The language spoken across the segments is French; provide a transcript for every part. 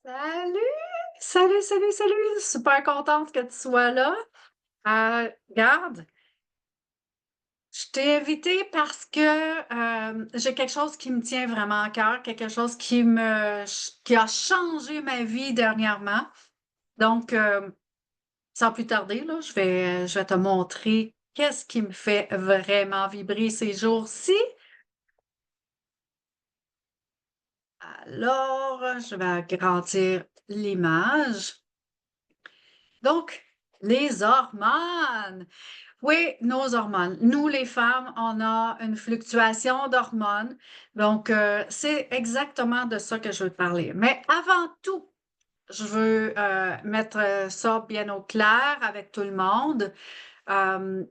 Salut! Salut, salut, salut! Super contente que tu sois là. Regarde, je t'ai invitée parce que j'ai quelque chose qui me tient vraiment à cœur, quelque chose qui a changé ma vie dernièrement. Donc, sans plus tarder, là, je vais te montrer qu'est-ce qui me fait vraiment vibrer ces jours-ci. Alors, je vais agrandir l'image. Donc, les hormones. Oui, nos hormones. Nous, les femmes, on a une fluctuation d'hormones. Donc, c'est exactement de ça que je veux te parler. Mais avant tout, je veux mettre ça bien au clair avec tout le monde. Euh,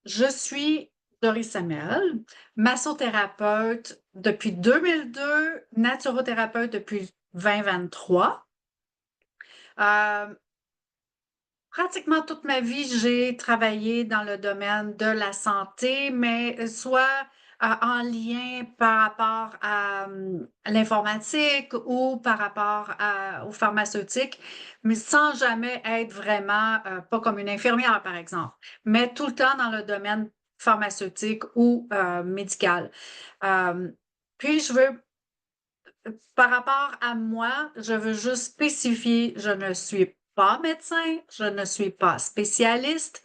je suis Doris Samuel, massothérapeute depuis 2002, naturothérapeute depuis 2023. Euh, Pratiquement toute ma vie, j'ai travaillé dans le domaine de la santé, mais soit en lien par rapport à l'informatique ou par rapport aux pharmaceutiques, mais sans jamais être vraiment, pas comme une infirmière, par exemple, mais tout le temps dans le domaine pharmaceutique ou médical. Euh, puis, par rapport à moi, je veux juste spécifier, je ne suis pas médecin, je ne suis pas spécialiste.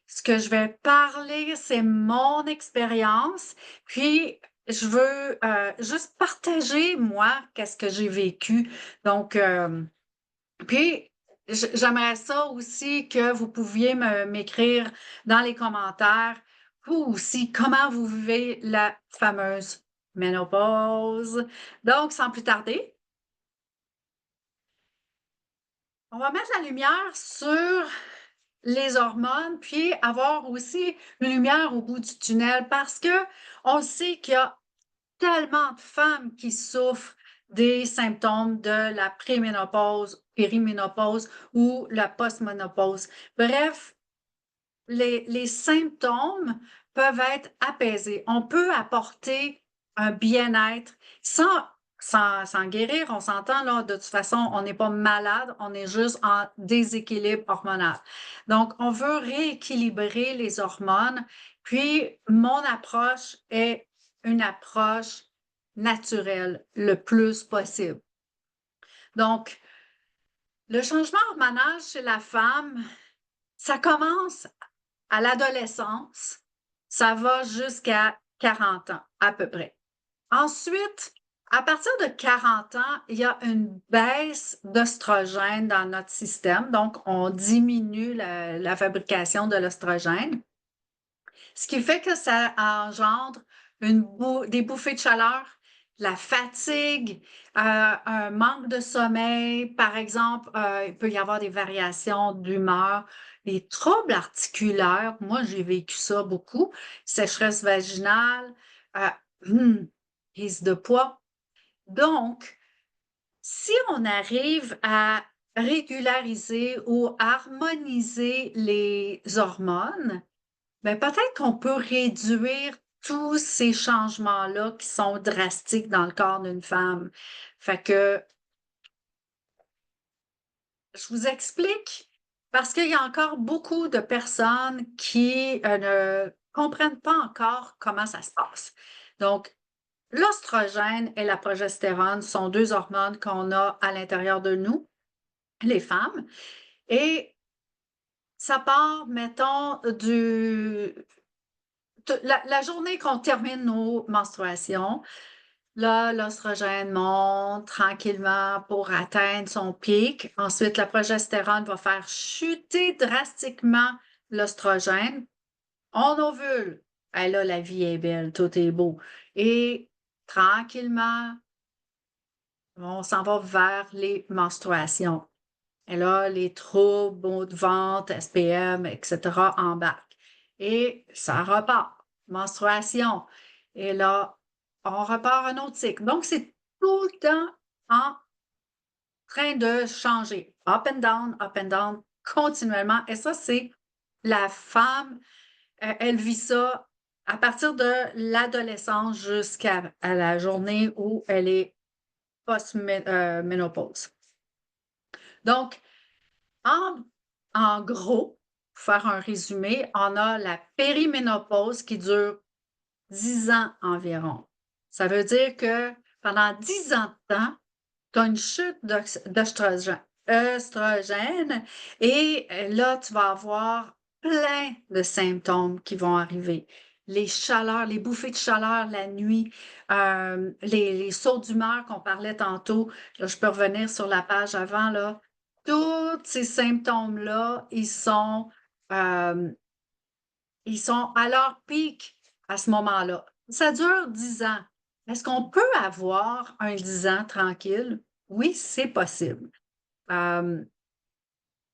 Ce que je vais parler, c'est mon expérience. Puis, je veux juste partager, moi, qu'est-ce que j'ai vécu. Donc, puis, j'aimerais ça aussi que vous pouviez m'écrire dans les commentaires, vous aussi, comment vous vivez la fameuse ménopause. Donc, sans plus tarder, on va mettre la lumière sur les hormones, puis avoir aussi une lumière au bout du tunnel parce que on sait qu'il y a tellement de femmes qui souffrent des symptômes de la préménopause, périménopause ou la postménopause. Bref, les symptômes peuvent être apaisés. On peut apporter un bien-être sans guérir. On s'entend là, de toute façon, on n'est pas malade, on est juste en déséquilibre hormonal. Donc, on veut rééquilibrer les hormones. Puis, mon approche est une approche naturelle le plus possible. Donc, le changement hormonal chez la femme, ça commence à l'adolescence, ça va jusqu'à 40 ans à peu près. Ensuite, à partir de 40 ans, il y a une baisse d'oestrogène dans notre système, donc on diminue la fabrication de l'oestrogène, ce qui fait que ça engendre des bouffées de chaleur, la fatigue, un manque de sommeil, par exemple, il peut y avoir des variations d'humeur, les troubles articulaires, moi j'ai vécu ça beaucoup, sécheresse vaginale, euh, prise de poids. Donc, si on arrive à régulariser ou harmoniser les hormones, ben, peut-être qu'on peut réduire tous ces changements-là qui sont drastiques dans le corps d'une femme. Fait que je vous explique parce qu'il y a encore beaucoup de personnes qui ne comprennent pas encore comment ça se passe. Donc, l'oestrogène et la progestérone sont deux hormones qu'on a à l'intérieur de nous, les femmes, et ça part, mettons, la journée qu'on termine nos menstruations. Là, l'oestrogène monte tranquillement pour atteindre son pic. Ensuite, la progestérone va faire chuter drastiquement l'oestrogène. On ovule. Et là, la vie est belle, tout est beau. Et tranquillement, on s'en va vers les menstruations. Et là, les troubles, maux de ventre, SPM, etc. embarquent. Et ça repart. Menstruation. Et là, on repart un autre cycle. Donc, c'est tout le temps en train de changer. Up and down, continuellement. Et ça, c'est la femme, elle vit ça à partir de l'adolescence jusqu'à la journée où elle est post-ménopause. Donc, en gros, pour faire un résumé, on a la périménopause qui dure 10 ans environ. Ça veut dire que pendant 10 ans de temps, tu as une chute d'œstrogène et là, tu vas avoir plein de symptômes qui vont arriver. Les chaleurs, les bouffées de chaleur la nuit, les sauts d'humeur qu'on parlait tantôt. Là, je peux revenir sur la page avant, là. Tous ces symptômes-là, euh, ils sont à leur pic à ce moment-là. Ça dure 10 ans. Est-ce qu'on peut avoir un 10 ans tranquille? Oui, c'est possible. Euh,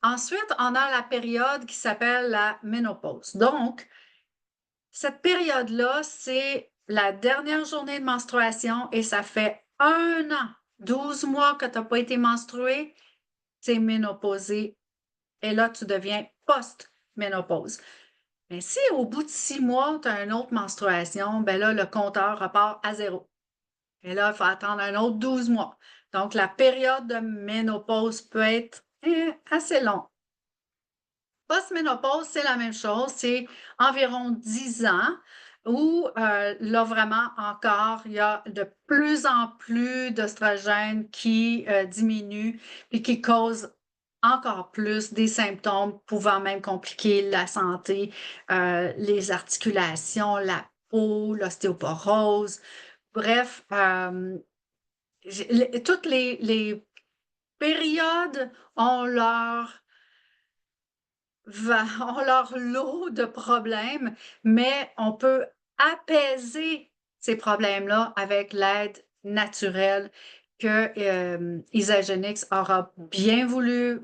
Ensuite, on a la période qui s'appelle la ménopause. Donc, cette période-là, c'est la dernière journée de menstruation et ça fait 1 an, 12 mois que tu n'as pas été menstruée, c'est ménopausé. Et là, tu deviens post-ménopause. Mais si au bout de 6 mois, tu as une autre menstruation, ben là, le compteur repart à zéro. Et là, il faut attendre un autre 12 mois. Donc, la période de ménopause peut être assez longue. Post-ménopause, c'est la même chose, c'est environ 10 ans où là, vraiment, encore, il y a de plus en plus d'oestrogènes qui diminuent et qui causent encore plus des symptômes pouvant même compliquer la santé, les articulations, la peau, l'ostéoporose. Bref, toutes les périodes ont ont leur lot de problèmes, mais on peut apaiser ces problèmes-là avec l'aide naturelle que Isagenix aura bien voulu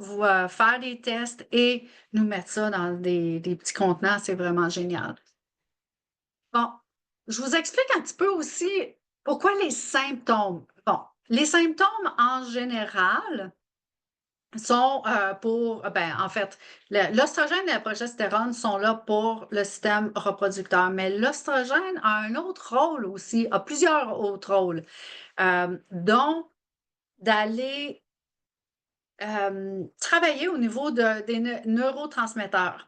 faire des tests et nous mettre ça dans des petits contenants. C'est vraiment génial. Bon, je vous explique un petit peu aussi pourquoi les symptômes. Bon, les symptômes en général sont en fait, l'oestrogène et la progestérone sont là pour le système reproducteur, mais l'oestrogène a un autre rôle aussi, a plusieurs autres rôles, dont d'aller travailler au niveau des neurotransmetteurs.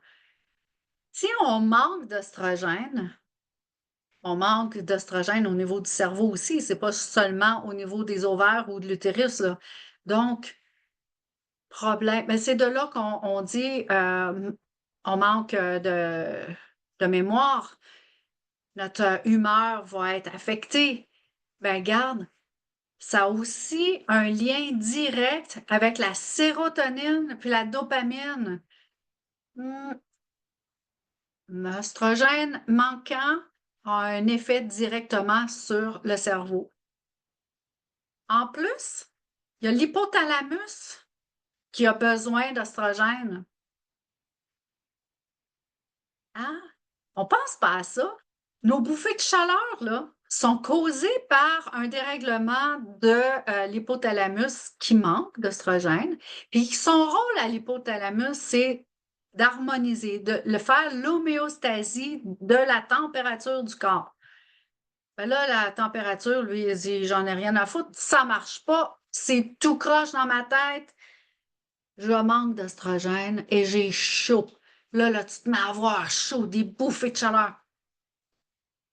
Si on manque d'oestrogène, on manque d'oestrogène au niveau du cerveau aussi, c'est pas seulement au niveau des ovaires ou de l'utérus, là. Donc, problème, mais c'est de là qu'on dit on manque de mémoire, notre humeur va être affectée. Ben, garde, ça a aussi un lien direct avec la sérotonine puis la dopamine. Hmm, L'oestrogène manquant a un effet directement sur le cerveau. En plus, il y a l'hypothalamus qui a besoin d'oestrogène. Ah, on pense pas à ça. Nos bouffées de chaleur, là, sont causées par un dérèglement de l'hypothalamus qui manque d'oestrogène. Puis son rôle à l'hypothalamus, c'est d'harmoniser, de le faire l'homéostasie de la température du corps. Ben là, la température, lui, il dit, j'en ai rien à foutre, ça marche pas, c'est tout croche dans ma tête, je manque d'oestrogène et j'ai chaud. Là, tu te mets à avoir chaud, des bouffées de chaleur.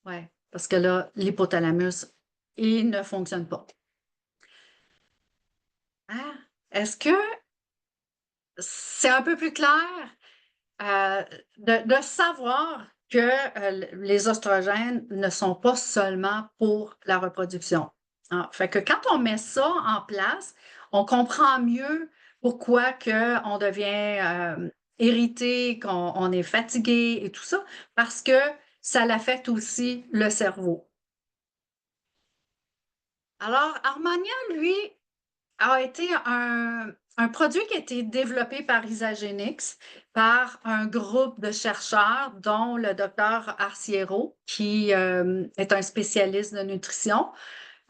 Oui, parce que là, l'hypothalamus, il ne fonctionne pas. Ah, est-ce que c'est un peu plus clair de savoir que les oestrogènes ne sont pas seulement pour la reproduction? Ah, fait que quand on met ça en place, on comprend mieux pourquoi on devient irrité, qu'on est fatigué et tout ça, parce que ça l'affecte aussi le cerveau. Alors, Harmonia, lui, a été un produit qui a été développé par Isagenix, par un groupe de chercheurs, dont le docteur Arciero, qui est un spécialiste de nutrition.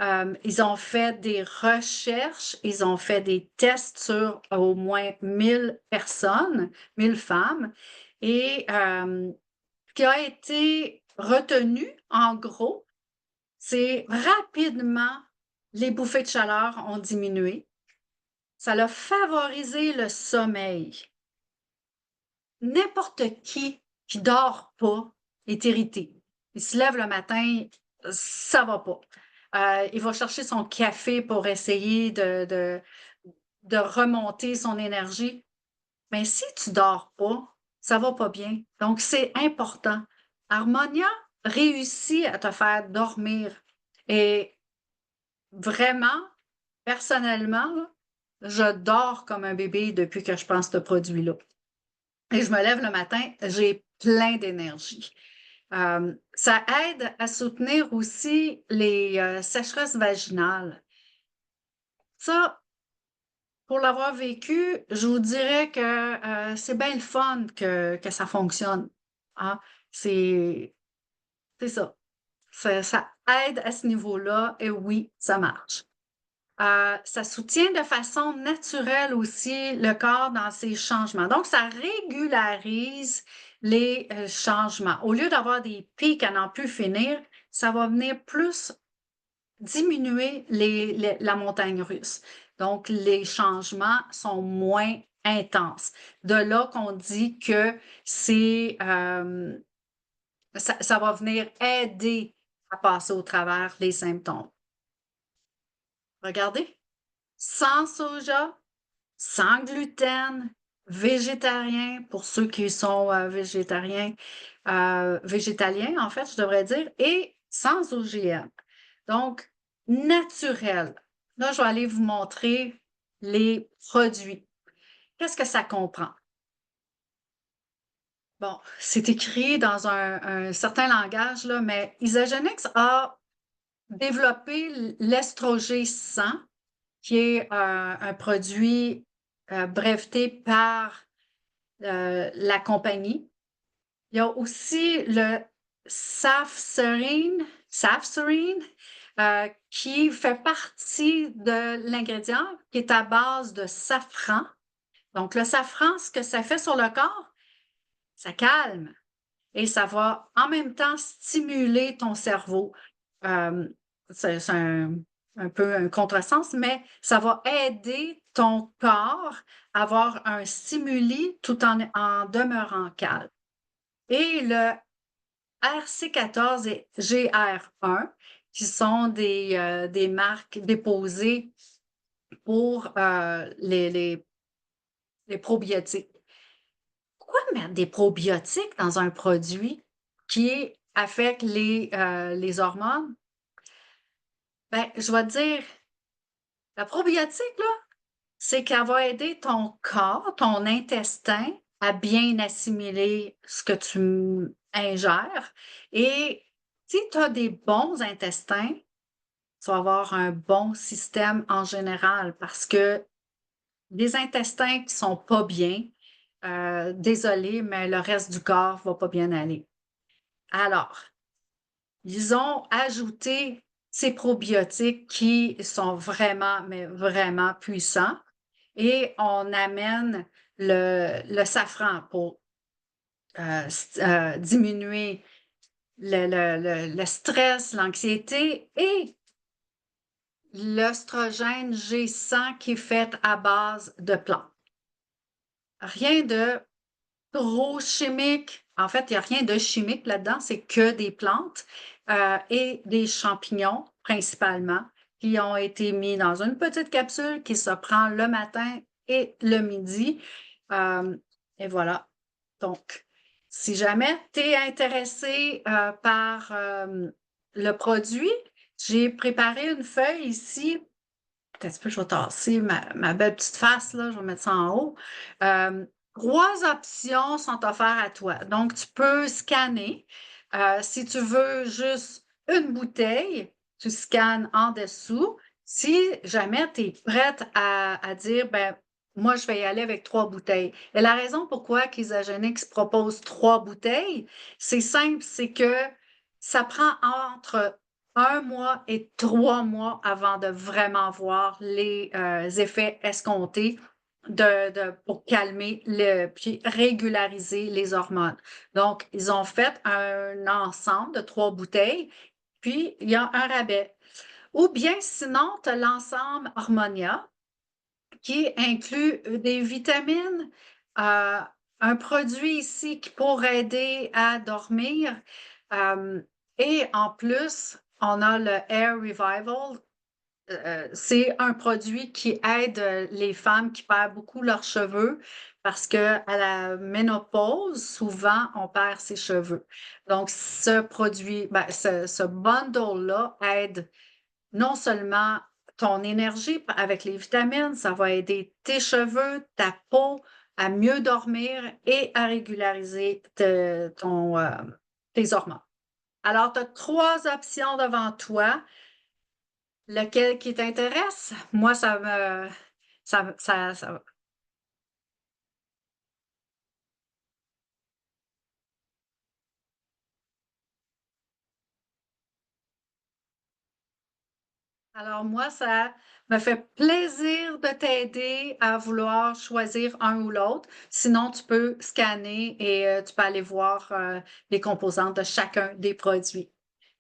Ils ont fait des recherches, ils ont fait des tests sur au moins 1000 personnes, 1000 femmes, et ce qui a été retenu, en gros, c'est rapidement, les bouffées de chaleur ont diminué. Ça l'a favorisé le sommeil. N'importe qui dort pas est irrité. Il se lève le matin, ça va pas. Il va chercher son café pour essayer de remonter son énergie. Mais si tu dors pas, ça va pas bien. Donc, c'est important. Harmonia réussit à te faire dormir. Et vraiment, personnellement, là, je dors comme un bébé depuis que je prends ce produit-là. Et je me lève le matin, j'ai plein d'énergie. Ça aide à soutenir aussi les sécheresses vaginales. Ça, pour l'avoir vécu, je vous dirais que c'est bien le fun que ça fonctionne. Hein? C'est c'est ça. Ça aide à ce niveau-là et oui, ça marche. Ça soutient de façon naturelle aussi le corps dans ses changements. Donc, ça régularise les changements. Au lieu d'avoir des pics à n'en plus finir, ça va venir plus diminuer la montagne russe. Donc, les changements sont moins intenses. De là qu'on dit que ça va venir aider à passer au travers les symptômes. Regardez, sans soja, sans gluten, végétarien pour ceux qui sont végétariens, végétaliens en fait, je devrais dire, et sans OGM. Donc, naturel. Là, je vais aller vous montrer les produits. Qu'est-ce que ça comprend? Bon, c'est écrit dans un certain langage, là, mais Isagenix a développé l'estrogé 100, qui est un produit breveté par la compagnie. Il y a aussi le Safserine, qui fait partie de l'ingrédient qui est à base de safran. Donc, le safran, ce que ça fait sur le corps, ça calme et ça va en même temps stimuler ton cerveau. Euh, c'est un peu un contresens, mais ça va aider ton corps à avoir un stimuli tout en demeurant calme. Et le RC14 et GR1, qui sont des marques déposées pour les probiotiques. Pourquoi mettre des probiotiques dans un produit qui affecte les hormones? Ben, je vais te dire, la probiotique, là, c'est qu'elle va aider ton corps, ton intestin à bien assimiler ce que tu ingères. Et si tu as des bons intestins, tu vas avoir un bon système en général parce que des intestins qui sont pas bien, désolé, mais le reste du corps va pas bien aller. Alors, ils ont ajouté ces probiotiques qui sont vraiment, mais vraiment puissants et on amène le safran pour diminuer le stress, l'anxiété et l'œstrogène G100 qui est fait à base de plantes. Rien de trop chimique. En fait, il n'y a rien de chimique là-dedans, c'est que des plantes et des champignons principalement qui ont été mis dans une petite capsule qui se prend le matin et le midi. Euh, et voilà. Donc, si jamais tu es intéressé par le produit, j'ai préparé une feuille ici. Peut-être que je vais tasser ma belle petite face, là, je vais mettre ça en haut. Euh, Trois options sont offertes à toi. Donc, tu peux scanner. Si tu veux juste une bouteille, tu scannes en dessous. Si jamais tu es prête à dire, ben, moi, je vais y aller avec 3 bouteilles. Et la raison pourquoi qu'Isagenix propose 3 bouteilles, c'est simple, c'est que ça prend entre 1 mois et 3 mois avant de vraiment voir les effets escomptés pour calmer puis régulariser les hormones. Donc, ils ont fait un ensemble de 3 bouteilles, puis il y a un rabais. Ou bien sinon, tu as l'ensemble Harmonia, qui inclut des vitamines, euh, un produit ici qui pourrait aider à dormir. Euh, et en plus, on a le Hair Revival. C'est un produit qui aide les femmes qui perdent beaucoup leurs cheveux parce qu'à la ménopause, souvent, on perd ses cheveux. Donc, ce produit, ben, ce bundle-là aide non seulement ton énergie avec les vitamines, ça va aider tes cheveux, ta peau à mieux dormir et à régulariser tes hormones. Alors, tu as trois options devant toi. Lequel qui t'intéresse? Moi, ça. Alors, moi, ça me fait plaisir de t'aider à vouloir choisir un ou l'autre. Sinon, tu peux scanner et tu peux aller voir les composantes de chacun des produits.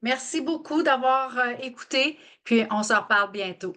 Merci beaucoup d'avoir écouté, puis on se reparle bientôt.